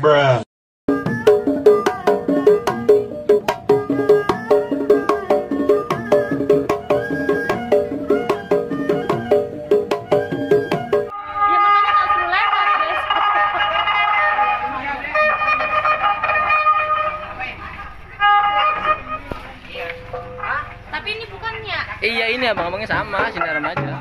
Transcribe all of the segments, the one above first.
Bruh. Ya makanya nggak perlu lewat, guys. Tapi ini bukannya. Iya ini abang-abangnya sama, Sinar Remaja.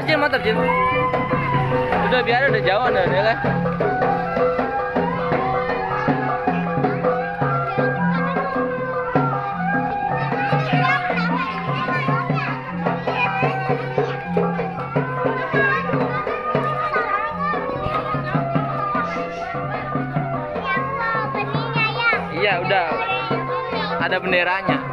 Jin, mantap Jin. Udah biar udah jauh nih lah. Iya udah. Ada benderanya.